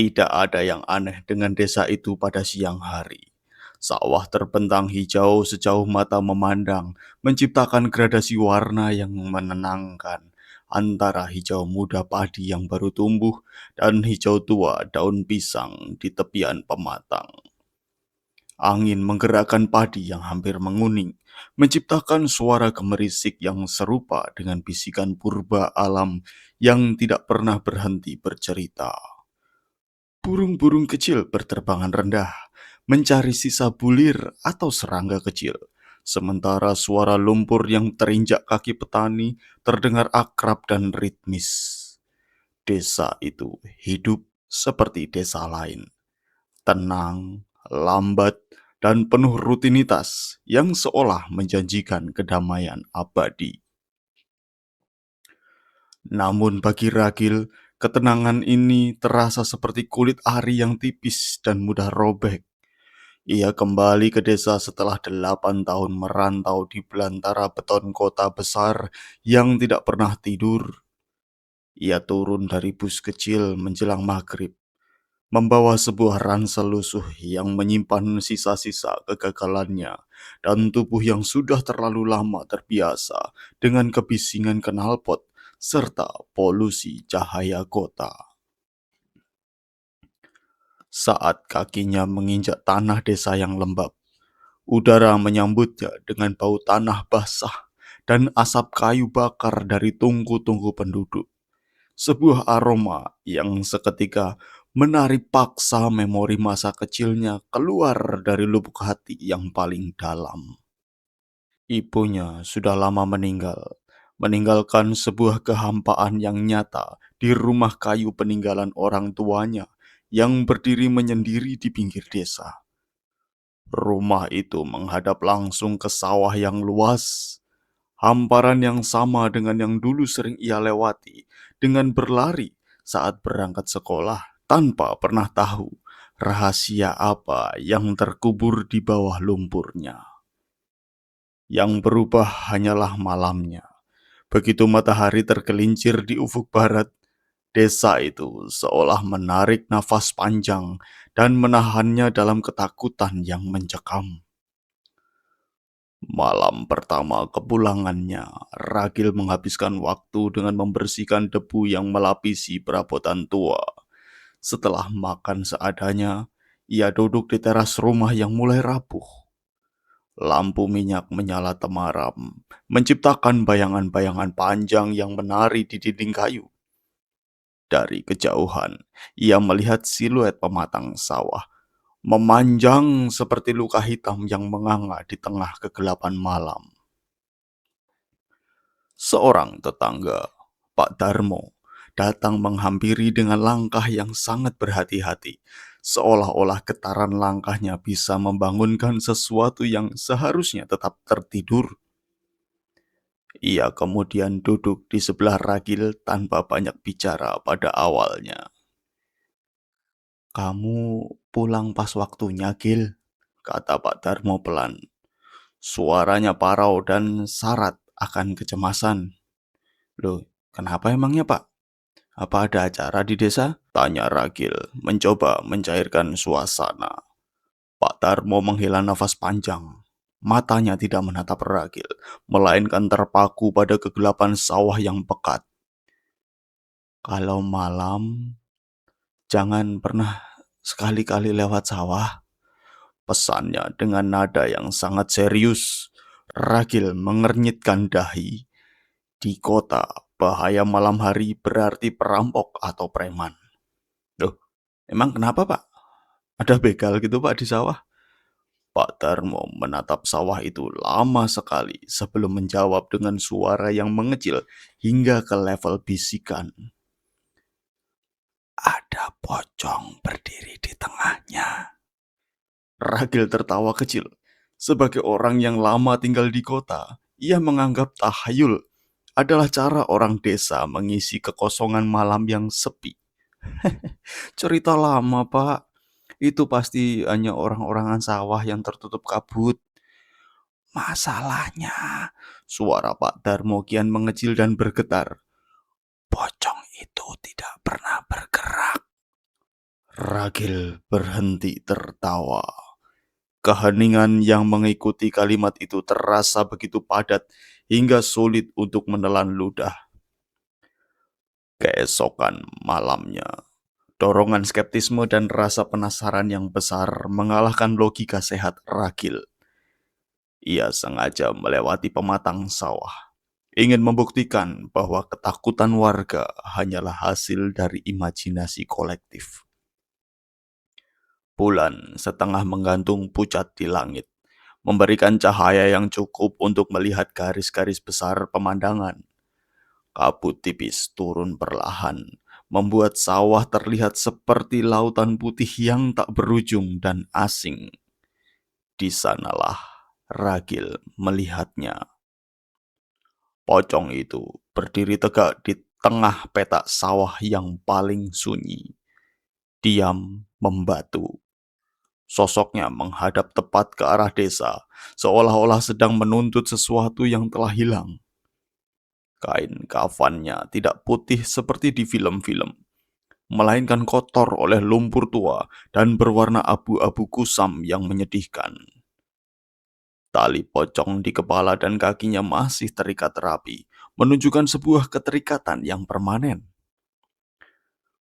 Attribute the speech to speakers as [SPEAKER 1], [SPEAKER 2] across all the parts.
[SPEAKER 1] Tidak ada yang aneh dengan desa itu pada siang hari. Sawah terbentang hijau sejauh mata memandang, menciptakan gradasi warna yang menenangkan antara hijau muda padi yang baru tumbuh dan hijau tua daun pisang di tepian pematang. Angin menggerakkan padi yang hampir menguning, menciptakan suara gemerisik yang serupa dengan bisikan purba alam yang tidak pernah berhenti bercerita. Burung-burung kecil berterbangan rendah, mencari sisa bulir atau serangga kecil. Sementara suara lumpur yang terinjak kaki petani terdengar akrab dan ritmis. Desa itu hidup seperti desa lain, tenang, lambat, dan penuh rutinitas yang seolah menjanjikan kedamaian abadi. Namun bagi Ragil, ketenangan ini terasa seperti kulit ari yang tipis dan mudah robek. Ia kembali ke desa setelah 8 tahun merantau di belantara beton kota besar yang tidak pernah tidur. Ia turun dari bus kecil menjelang maghrib, membawa sebuah ransel lusuh yang menyimpan sisa-sisa kegagalannya dan tubuh yang sudah terlalu lama terbiasa dengan kebisingan knalpot serta polusi cahaya kota. Saat kakinya menginjak tanah desa yang lembab, udara menyambutnya dengan bau tanah basah dan asap kayu bakar dari tungku-tungku penduduk. Sebuah aroma yang seketika menarik paksa memori masa kecilnya keluar dari lubuk hati yang paling dalam. Ibunya sudah lama meninggal, meninggalkan sebuah kehampaan yang nyata di rumah kayu peninggalan orang tuanya yang berdiri menyendiri di pinggir desa. Rumah itu menghadap langsung ke sawah yang luas, hamparan yang sama dengan yang dulu sering ia lewati dengan berlari saat berangkat sekolah tanpa pernah tahu rahasia apa yang terkubur di bawah lumpurnya. Yang berubah hanyalah malamnya. Begitu matahari tergelincir di ufuk barat, desa itu seolah menarik nafas panjang dan menahannya dalam ketakutan yang mencekam. Malam pertama kepulangannya, Ragil menghabiskan waktu dengan membersihkan debu yang melapisi perabotan tua. Setelah makan seadanya, ia duduk di teras rumah yang mulai rapuh. Lampu minyak menyala temaram, menciptakan bayangan-bayangan panjang yang menari di dinding kayu. Dari kejauhan, ia melihat siluet pematang sawah memanjang seperti luka hitam yang menganga di tengah kegelapan malam. Seorang tetangga, Pak Darmo, datang menghampiri dengan langkah yang sangat berhati-hati, seolah-olah getaran langkahnya bisa membangunkan sesuatu yang seharusnya tetap tertidur. Ia kemudian duduk di sebelah Ragil tanpa banyak bicara pada awalnya. "Kamu pulang pas waktunya, Gil," kata Pak Darmo pelan. Suaranya parau dan syarat akan kecemasan. "Loh, kenapa emangnya, Pak? Apa ada acara di desa?" tanya Ragil, mencoba mencairkan suasana. Pak Darmo menghela nafas panjang. Matanya tidak menatap Ragil, melainkan terpaku pada kegelapan sawah yang pekat. "Kalau malam, jangan pernah sekali-kali lewat sawah," pesannya dengan nada yang sangat serius. Ragil mengernyitkan dahi. Di kota, bahaya malam hari berarti perampok atau preman. Loh, emang kenapa, Pak? Ada begal gitu, Pak, di sawah? Pak Darmo menatap sawah itu lama sekali sebelum menjawab dengan suara yang mengecil hingga ke level bisikan. "Ada pocong berdiri di tengahnya." Ragil tertawa kecil. Sebagai orang yang lama tinggal di kota, ia menganggap tahayul adalah cara orang desa mengisi kekosongan malam yang sepi. "Cerita lama, Pak. Itu pasti hanya orang-orangan sawah yang tertutup kabut." "Masalahnya," suara Pak Darmo kian mengecil dan bergetar, "pocong itu tidak pernah bergerak." Ragil berhenti tertawa. Keheningan yang mengikuti kalimat itu terasa begitu padat hingga sulit untuk menelan ludah. Keesokan malamnya, dorongan skeptisme dan rasa penasaran yang besar mengalahkan logika sehat Ragil. Ia sengaja melewati pematang sawah, ingin membuktikan bahwa ketakutan warga hanyalah hasil dari imajinasi kolektif. Bulan setengah menggantung pucat di langit, memberikan cahaya yang cukup untuk melihat garis-garis besar pemandangan. Kabut tipis turun perlahan, membuat sawah terlihat seperti lautan putih yang tak berujung dan asing. Di sanalah Ragil melihatnya. Pocong itu berdiri tegak di tengah petak sawah yang paling sunyi. Diam membatu. Sosoknya menghadap tepat ke arah desa, seolah-olah sedang menuntut sesuatu yang telah hilang. Kain kafannya tidak putih seperti di film-film, melainkan kotor oleh lumpur tua dan berwarna abu-abu kusam yang menyedihkan. Tali pocong di kepala dan kakinya masih terikat rapi, menunjukkan sebuah keterikatan yang permanen.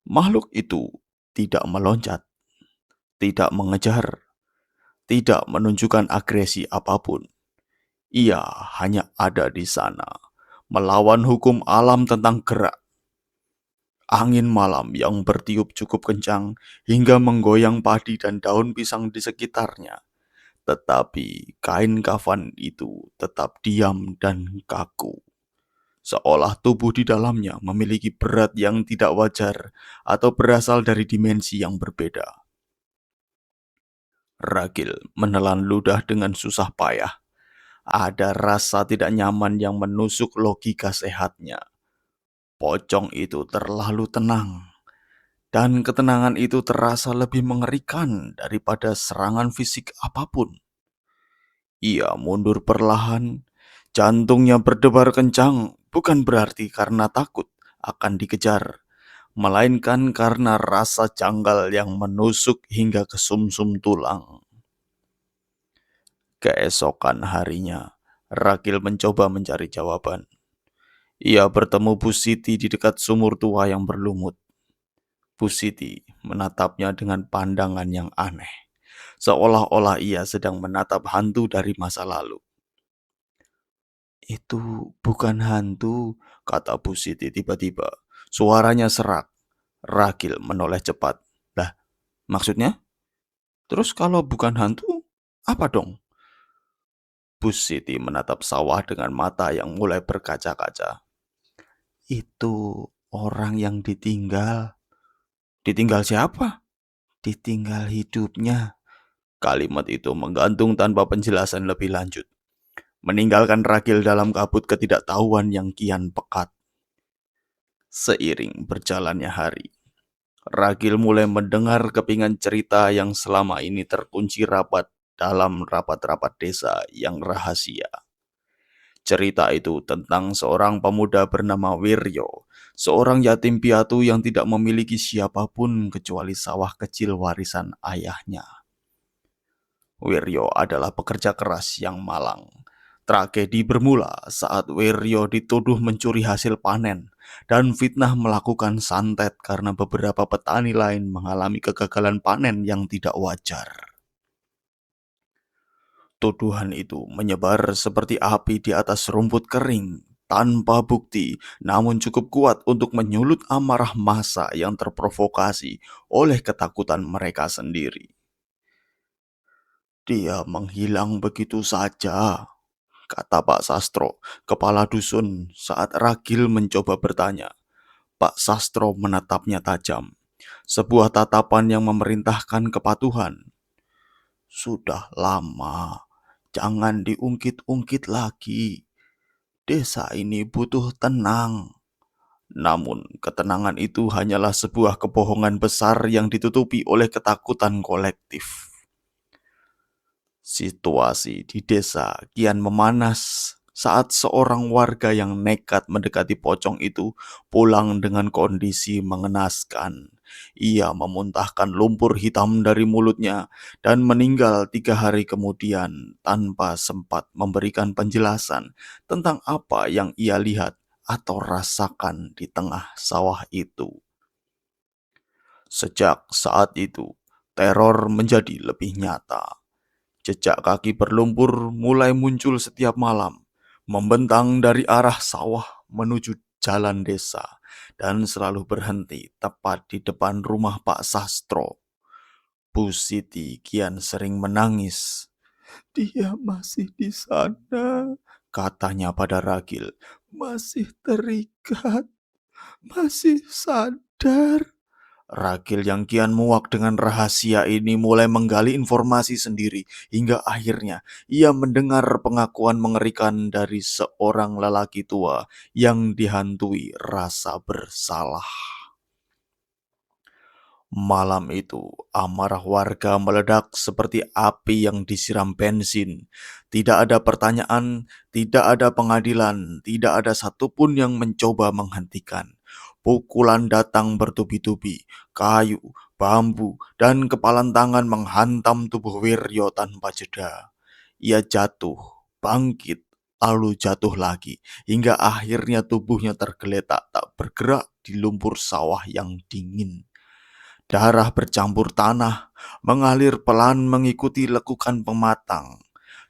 [SPEAKER 1] Makhluk itu tidak meloncat, tidak mengejar, tidak menunjukkan agresi apapun. Ia hanya ada di sana, melawan hukum alam tentang gerak. Angin malam yang bertiup cukup kencang hingga menggoyang padi dan daun pisang di sekitarnya. Tetapi kain kafan itu tetap diam dan kaku. Seolah tubuh di dalamnya memiliki berat yang tidak wajar atau berasal dari dimensi yang berbeda. Ragil menelan ludah dengan susah payah. Ada rasa tidak nyaman yang menusuk logika sehatnya. Pocong itu terlalu tenang, dan ketenangan itu terasa lebih mengerikan daripada serangan fisik apapun. Ia mundur perlahan, jantungnya berdebar kencang, bukan berarti karena takut akan dikejar, melainkan karena rasa janggal yang menusuk hingga ke sumsum tulang. Keesokan harinya, Ragil mencoba mencari jawaban. Ia bertemu Bu Siti di dekat sumur tua yang berlumut. Bu Siti menatapnya dengan pandangan yang aneh, seolah-olah ia sedang menatap hantu dari masa lalu. "Itu bukan hantu," kata Bu Siti tiba-tiba. Suaranya serak. Ragil menoleh cepat. "Lah, maksudnya? Terus kalau bukan hantu, apa dong?" Bu Siti menatap sawah dengan mata yang mulai berkaca-kaca. "Itu orang yang ditinggal." "Ditinggal siapa?" "Ditinggal hidupnya." Kalimat itu menggantung tanpa penjelasan lebih lanjut, meninggalkan Ragil dalam kabut ketidaktahuan yang kian pekat. Seiring berjalannya hari, Ragil mulai mendengar kepingan cerita yang selama ini terkunci rapat dalam rapat-rapat desa yang rahasia. Cerita itu tentang seorang pemuda bernama Wiryo, seorang yatim piatu yang tidak memiliki siapapun kecuali sawah kecil warisan ayahnya. Wiryo adalah pekerja keras yang malang. Tragedi bermula saat Wiryo dituduh mencuri hasil panen dan fitnah melakukan santet karena beberapa petani lain mengalami kegagalan panen yang tidak wajar. Tuduhan itu menyebar seperti api di atas rumput kering, tanpa bukti, namun cukup kuat untuk menyulut amarah massa yang terprovokasi oleh ketakutan mereka sendiri. "Dia menghilang begitu saja," kata Pak Sastro, kepala dusun, saat Ragil mencoba bertanya. Pak Sastro menatapnya tajam, sebuah tatapan yang memerintahkan kepatuhan. "Sudah lama, jangan diungkit-ungkit lagi. Desa ini butuh tenang." Namun, ketenangan itu hanyalah sebuah kebohongan besar yang ditutupi oleh ketakutan kolektif. Situasi di desa kian memanas saat seorang warga yang nekat mendekati pocong itu pulang dengan kondisi mengenaskan. Ia memuntahkan lumpur hitam dari mulutnya dan meninggal 3 hari kemudian tanpa sempat memberikan penjelasan tentang apa yang ia lihat atau rasakan di tengah sawah itu. Sejak saat itu, teror menjadi lebih nyata. Jejak kaki berlumpur mulai muncul setiap malam, membentang dari arah sawah menuju jalan desa, dan selalu berhenti tepat di depan rumah Pak Sastro. Bu Siti kian sering menangis. "Dia masih di sana," katanya pada Ragil. "Masih terikat, masih sadar." Ragil yang kian muak dengan rahasia ini mulai menggali informasi sendiri hingga akhirnya ia mendengar pengakuan mengerikan dari seorang lelaki tua yang dihantui rasa bersalah. Malam itu, amarah warga meledak seperti api yang disiram bensin. Tidak ada pertanyaan, tidak ada pengadilan, tidak ada satupun yang mencoba menghentikan. Pukulan datang bertubi-tubi, kayu, bambu, dan kepalan tangan menghantam tubuh Wiryo tanpa jeda. Ia jatuh, bangkit, lalu jatuh lagi, hingga akhirnya tubuhnya tergeletak tak bergerak di lumpur sawah yang dingin. Darah bercampur tanah, mengalir pelan mengikuti lekukan pematang.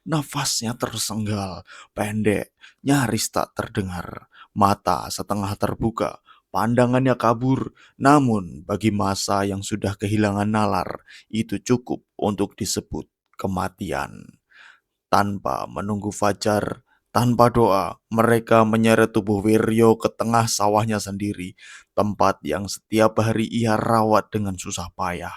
[SPEAKER 1] Nafasnya tersenggal, pendek, nyaris tak terdengar. Mata setengah terbuka, pandangannya kabur. Namun bagi masa yang sudah kehilangan nalar, itu cukup untuk disebut kematian. Tanpa menunggu fajar, tanpa doa, mereka menyeret tubuh Wiryo ke tengah sawahnya sendiri, tempat yang setiap hari ia rawat dengan susah payah.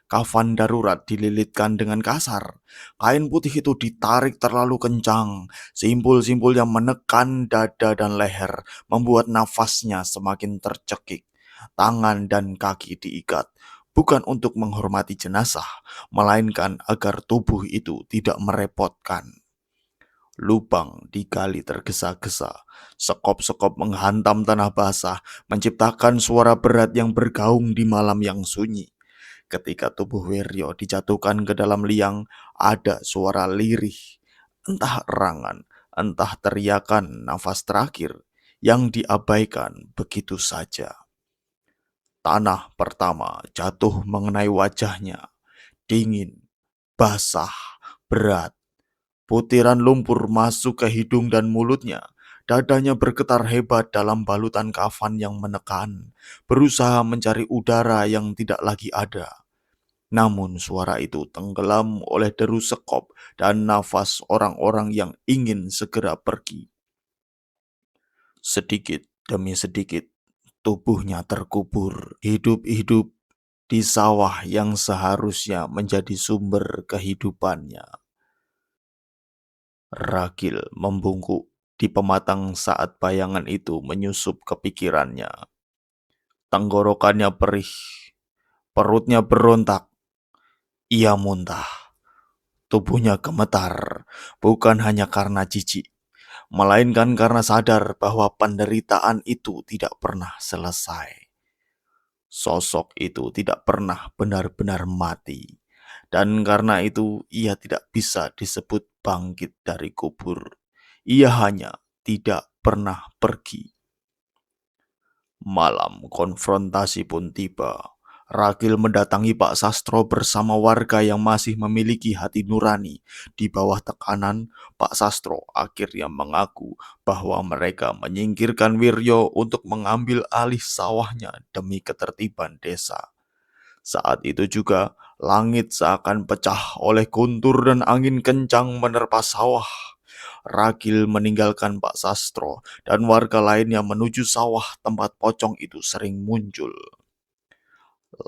[SPEAKER 1] Kafan darurat dililitkan dengan kasar. Kain putih itu ditarik terlalu kencang. Simpul-simpul yang menekan dada dan leher membuat nafasnya semakin tercekik. Tangan dan kaki diikat, bukan untuk menghormati jenazah, melainkan agar tubuh itu tidak merepotkan. Lubang digali tergesa-gesa, sekop-sekop menghantam tanah basah, menciptakan suara berat yang bergaung di malam yang sunyi. Ketika tubuh Wiryo dijatuhkan ke dalam liang, ada suara lirih, entah erangan, entah teriakan nafas terakhir yang diabaikan begitu saja. Tanah pertama jatuh mengenai wajahnya, dingin, basah, berat. Butiran lumpur masuk ke hidung dan mulutnya. Dadanya bergetar hebat dalam balutan kafan yang menekan, berusaha mencari udara yang tidak lagi ada. Namun suara itu tenggelam oleh deru sekop dan nafas orang-orang yang ingin segera pergi. Sedikit demi sedikit, tubuhnya terkubur hidup-hidup di sawah yang seharusnya menjadi sumber kehidupannya. Ragil membungkuk di pematang saat bayangan itu menyusup ke pikirannya. Tenggorokannya perih, perutnya berontak, ia muntah. Tubuhnya gemetar, bukan hanya karena jijik, melainkan karena sadar bahwa penderitaan itu tidak pernah selesai. Sosok itu tidak pernah benar-benar mati, dan karena itu ia tidak bisa disebut bangkit dari kubur. Ia hanya tidak pernah pergi. Malam konfrontasi pun tiba. Ragil mendatangi Pak Sastro bersama warga yang masih memiliki hati nurani. Di bawah tekanan, Pak Sastro akhirnya mengaku bahwa mereka menyingkirkan Wiryo untuk mengambil alih sawahnya demi ketertiban desa. Saat itu juga, langit seakan pecah oleh guntur dan angin kencang menerpa sawah. Ragil meninggalkan Pak Sastro dan warga lainnya menuju sawah tempat pocong itu sering muncul.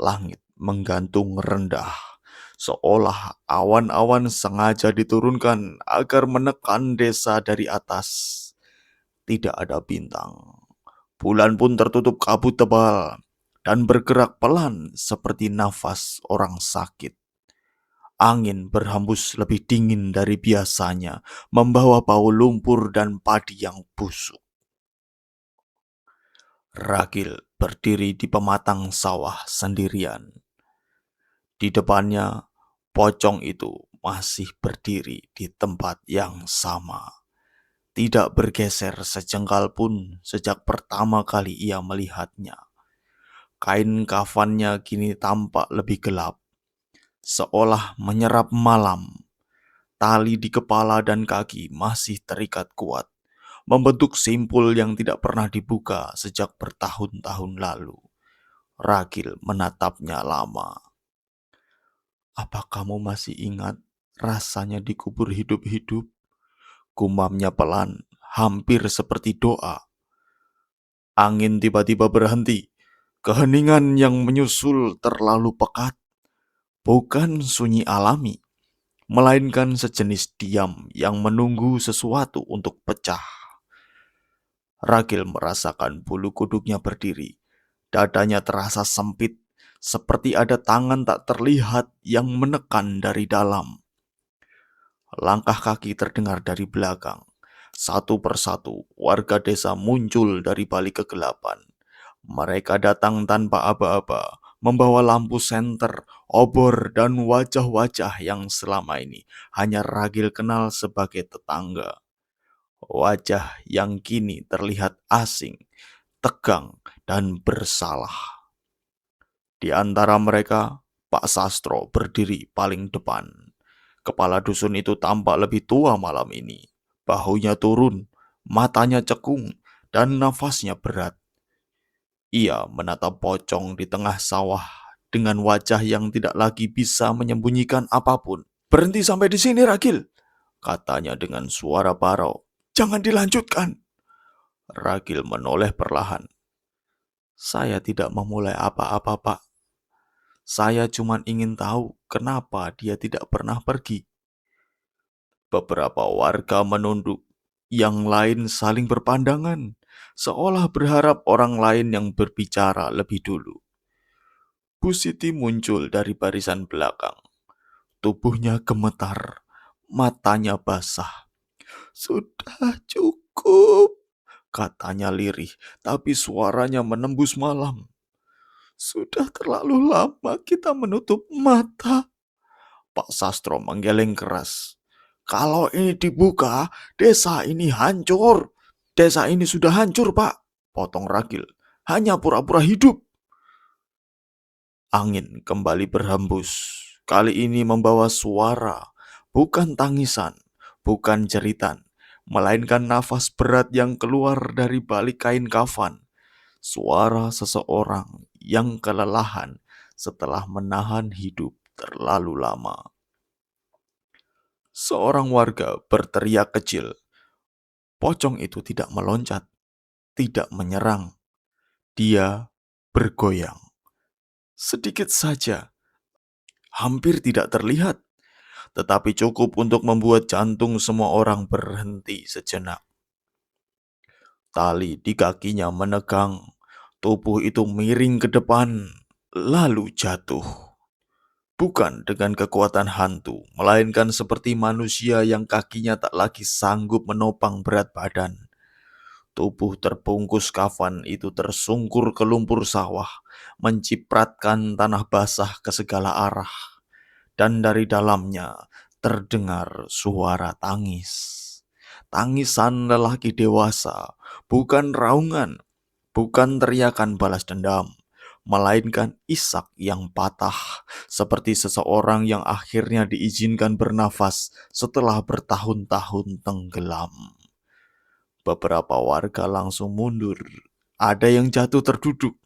[SPEAKER 1] Langit menggantung rendah, seolah awan-awan sengaja diturunkan agar menekan desa dari atas. Tidak ada bintang. Bulan pun tertutup kabut tebal dan bergerak pelan seperti nafas orang sakit. Angin berhembus lebih dingin dari biasanya, membawa bau lumpur dan padi yang busuk. Ragil berdiri di pematang sawah sendirian. Di depannya, pocong itu masih berdiri di tempat yang sama, tidak bergeser sejengkal pun sejak pertama kali ia melihatnya. Kain kafannya kini tampak lebih gelap, seolah menyerap malam. Tali di kepala dan kaki masih terikat kuat, membentuk simpul yang tidak pernah dibuka sejak bertahun-tahun lalu. Ragil menatapnya lama. "Apa kamu masih ingat rasanya dikubur hidup-hidup?" Gumamnya pelan, hampir seperti doa. Angin tiba-tiba berhenti. Keheningan yang menyusul terlalu pekat. Bukan sunyi alami, melainkan sejenis diam yang menunggu sesuatu untuk pecah. Ragil merasakan bulu kuduknya berdiri. Dadanya terasa sempit, seperti ada tangan tak terlihat yang menekan dari dalam. Langkah kaki terdengar dari belakang. Satu persatu, warga desa muncul dari balik kegelapan. Mereka datang tanpa aba-aba, membawa lampu senter, obor, dan wajah-wajah yang selama ini hanya Ragil kenal sebagai tetangga. Wajah yang kini terlihat asing, tegang, dan bersalah. Di antara mereka, Pak Sastro berdiri paling depan. Kepala dusun itu tampak lebih tua malam ini. Bahunya turun, matanya cekung, dan nafasnya berat. Ia menatap pocong di tengah sawah dengan wajah yang tidak lagi bisa menyembunyikan apapun. "Berhenti sampai di sini, Ragil," katanya dengan suara parau. "Jangan dilanjutkan." Ragil menoleh perlahan. "Saya tidak memulai apa-apa, Pak. Saya cuma ingin tahu kenapa dia tidak pernah pergi." Beberapa warga menunduk, yang lain saling berpandangan, seolah berharap orang lain yang berbicara lebih dulu. Bu Siti muncul dari barisan belakang. Tubuhnya gemetar, matanya basah. "Sudah cukup," katanya lirih, tapi suaranya menembus malam. "Sudah terlalu lama kita menutup mata." Pak Sastro menggeleng keras. "Kalau ini dibuka, desa ini hancur." "Desa ini sudah hancur, Pak," potong Ragil. "Hanya pura-pura hidup." Angin kembali berhembus. Kali ini membawa suara, bukan tangisan, bukan jeritan, melainkan nafas berat yang keluar dari balik kain kafan. Suara seseorang yang kelelahan setelah menahan hidup terlalu lama. Seorang warga berteriak kecil. Pocong itu tidak meloncat, tidak menyerang. Dia bergoyang. Sedikit saja, hampir tidak terlihat, tetapi cukup untuk membuat jantung semua orang berhenti sejenak. Tali di kakinya menegang, tubuh itu miring ke depan, lalu jatuh. Bukan dengan kekuatan hantu, melainkan seperti manusia yang kakinya tak lagi sanggup menopang berat badan. Tubuh terbungkus kafan itu tersungkur ke lumpur sawah, mencipratkan tanah basah ke segala arah. Dan dari dalamnya terdengar suara tangis. Tangisan lelaki dewasa, bukan raungan, bukan teriakan balas dendam, melainkan isak yang patah, seperti seseorang yang akhirnya diizinkan bernafas setelah bertahun-tahun tenggelam. Beberapa warga langsung mundur. Ada yang jatuh terduduk,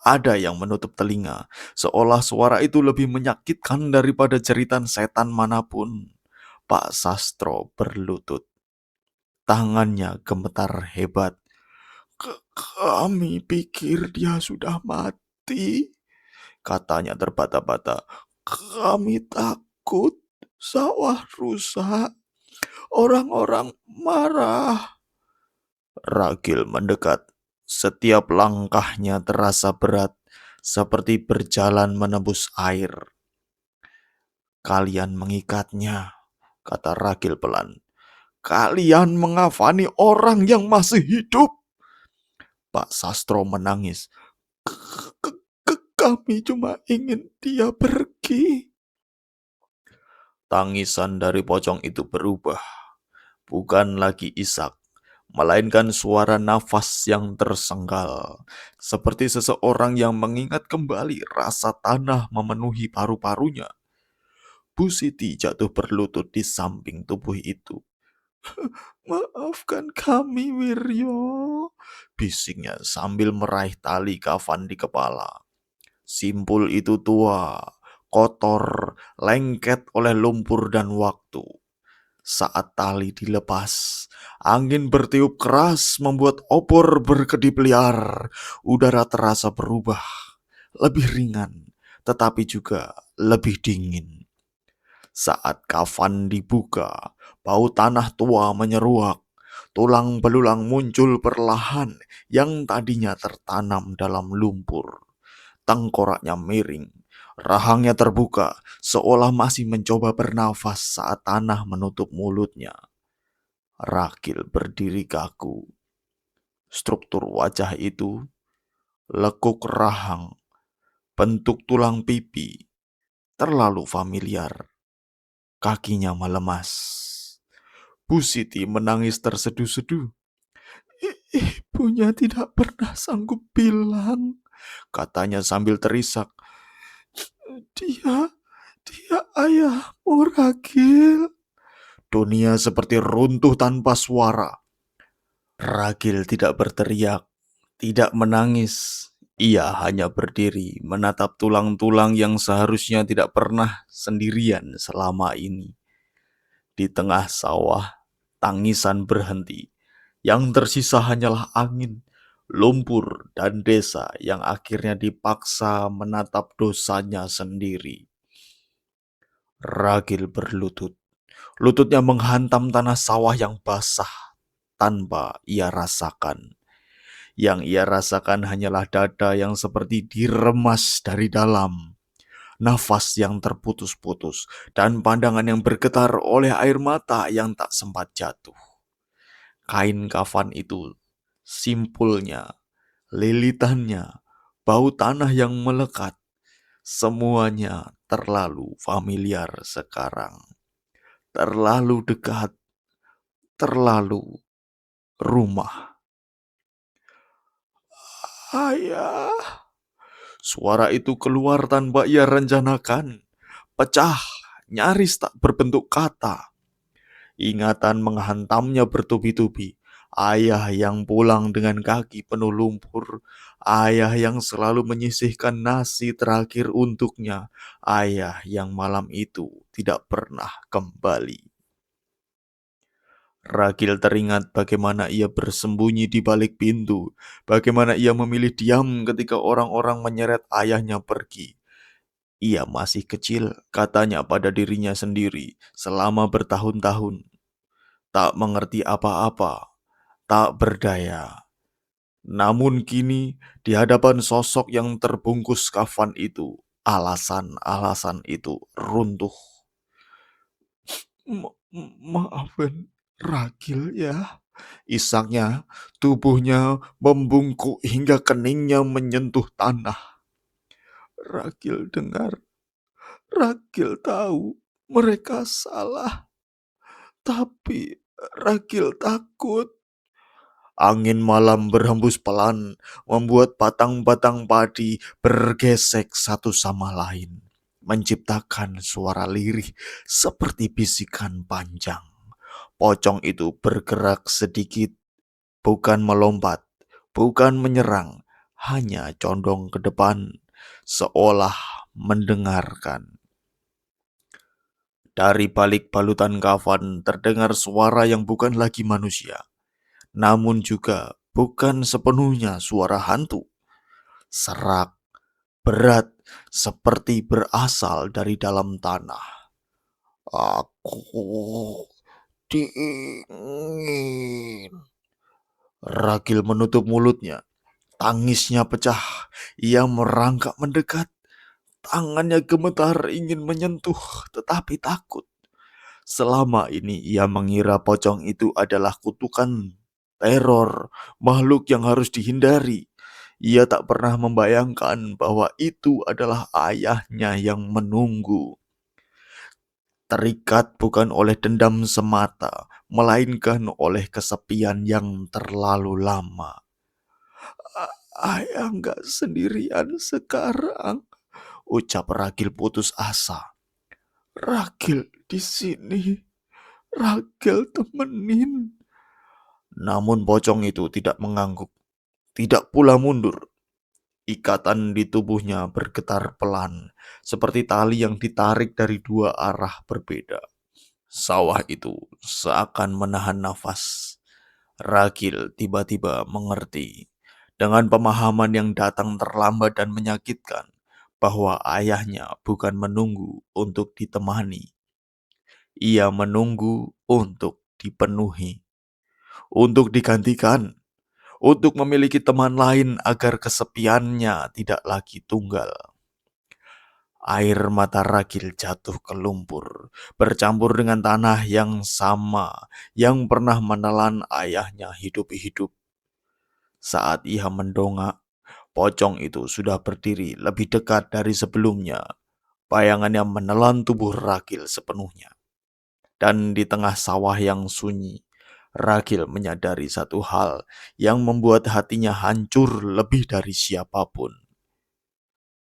[SPEAKER 1] ada yang menutup telinga, seolah suara itu lebih menyakitkan daripada jeritan setan manapun. Pak Sastro berlutut. Tangannya gemetar hebat. "Kami pikir dia sudah mati," katanya terbata-bata. "Kami takut sawah rusak, orang-orang marah." Ragil mendekat. Setiap langkahnya terasa berat, seperti berjalan menembus air. "Kalian mengikatnya," kata Ragil pelan. "Kalian mengafani orang yang masih hidup." Pak Sastro menangis. Kami cuma ingin dia pergi. Tangisan dari pocong itu berubah. Bukan lagi isak, melainkan suara nafas yang tersenggal. Seperti seseorang yang mengingat kembali rasa tanah memenuhi paru-parunya. Bu Siti jatuh berlutut di samping tubuh itu. Maafkan kami, Wiryo, bisiknya sambil meraih tali kafan di kepala. Simpul itu tua, kotor, lengket oleh lumpur dan waktu. Saat tali dilepas, angin bertiup keras membuat obor berkedip liar. Udara terasa berubah, lebih ringan, tetapi juga lebih dingin. Saat kafan dibuka, bau tanah tua menyeruak. Tulang belulang muncul perlahan yang tadinya tertanam dalam lumpur. Tengkoraknya miring, rahangnya terbuka, seolah masih mencoba bernafas saat tanah menutup mulutnya. Rakil berdiri kaku. Struktur wajah itu, lekuk rahang, bentuk tulang pipi, terlalu familiar. Kakinya melemas. Bu Siti menangis terseduh-seduh. Ibunya tidak pernah sanggup bilang, katanya sambil terisak. Dia ayahmu, Ragil. Dunia seperti runtuh tanpa suara. Ragil tidak berteriak, tidak menangis. Ia hanya berdiri menatap tulang-tulang yang seharusnya tidak pernah sendirian selama ini. Di tengah sawah, tangisan berhenti. Yang tersisa hanyalah angin, lumpur, dan desa yang akhirnya dipaksa menatap dosanya sendiri. Ragil berlutut. Lututnya menghantam tanah sawah yang basah tanpa ia rasakan. Yang ia rasakan hanyalah dada yang seperti diremas dari dalam, nafas yang terputus-putus, dan pandangan yang bergetar oleh air mata yang tak sempat jatuh. Kain kafan itu, simpulnya, lilitannya, bau tanah yang melekat, semuanya terlalu familiar sekarang. Terlalu dekat, terlalu rumah. Ayah. Suara itu keluar tanpa ia rencanakan. Pecah, nyaris tak berbentuk kata. Ingatan menghantamnya bertubi-tubi. Ayah yang pulang dengan kaki penuh lumpur. Ayah yang selalu menyisihkan nasi terakhir untuknya. Ayah yang malam itu tidak pernah kembali. Ragil teringat bagaimana ia bersembunyi di balik pintu, bagaimana ia memilih diam ketika orang-orang menyeret ayahnya pergi. Ia masih kecil, katanya pada dirinya sendiri, selama bertahun-tahun. Tak mengerti apa-apa, tak berdaya. Namun kini, di hadapan sosok yang terbungkus kafan itu, alasan-alasan itu runtuh. Maafin Ragil ya. Isaknya, tubuhnya membungkuk hingga keningnya menyentuh tanah. Ragil dengar, Ragil tahu mereka salah, tapi Ragil takut. Angin malam berhembus pelan, membuat batang-batang padi bergesek satu sama lain, menciptakan suara lirih seperti bisikan panjang. Pocong itu bergerak sedikit, bukan melompat, bukan menyerang, hanya condong ke depan, seolah mendengarkan. Dari balik balutan kafan terdengar suara yang bukan lagi manusia, namun juga bukan sepenuhnya suara hantu. Serak, berat, seperti berasal dari dalam tanah. Aku diingin. Ragil menutup mulutnya. Tangisnya pecah. Ia merangkak mendekat. Tangannya gemetar ingin menyentuh, tetapi takut. Selama ini ia mengira pocong itu adalah kutukan. teror, makhluk yang harus dihindari. Ia tak pernah membayangkan bahwa itu adalah ayahnya yang menunggu. Terikat bukan oleh dendam semata, melainkan oleh kesepian yang terlalu lama. Ayah nggak sendirian sekarang, ucap Ragil putus asa. Ragil di sini, Ragil temenin. Namun pocong itu tidak mengangguk, tidak pula mundur. Ikatan di tubuhnya bergetar pelan, seperti tali yang ditarik dari dua arah berbeda. Sawah itu seakan menahan nafas. Ragil tiba-tiba mengerti, dengan pemahaman yang datang terlambat dan menyakitkan, bahwa ayahnya bukan menunggu untuk ditemani. Ia menunggu untuk dipenuhi, untuk digantikan, untuk memiliki teman lain agar kesepiannya tidak lagi tunggal. Air mata Ragil jatuh ke lumpur, bercampur dengan tanah yang sama yang pernah menelan ayahnya hidup-hidup. Saat ia mendongak, pocong itu sudah berdiri lebih dekat dari sebelumnya. Bayangannya menelan tubuh Ragil sepenuhnya. Dan di tengah sawah yang sunyi, Ragil menyadari satu hal yang membuat hatinya hancur lebih dari siapapun.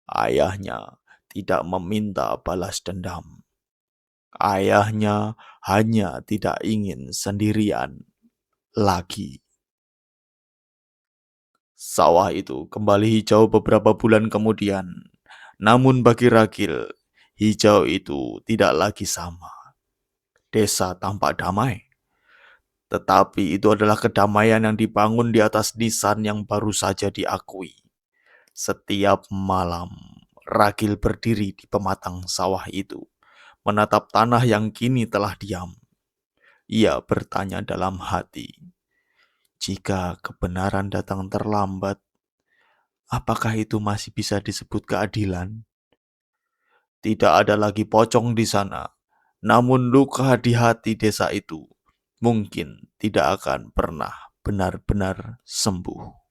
[SPEAKER 1] Ayahnya tidak meminta balas dendam. Ayahnya hanya tidak ingin sendirian lagi. Sawah itu kembali hijau beberapa bulan kemudian. Namun bagi Ragil, hijau itu tidak lagi sama. Desa tampak damai. Tetapi itu adalah kedamaian yang dibangun di atas nisan yang baru saja diakui. Setiap malam, Ragil berdiri di pematang sawah itu, menatap tanah yang kini telah diam. Ia bertanya dalam hati, jika kebenaran datang terlambat, apakah itu masih bisa disebut keadilan? Tidak ada lagi pocong di sana, namun luka di hati desa itu mungkin tidak akan pernah benar-benar sembuh.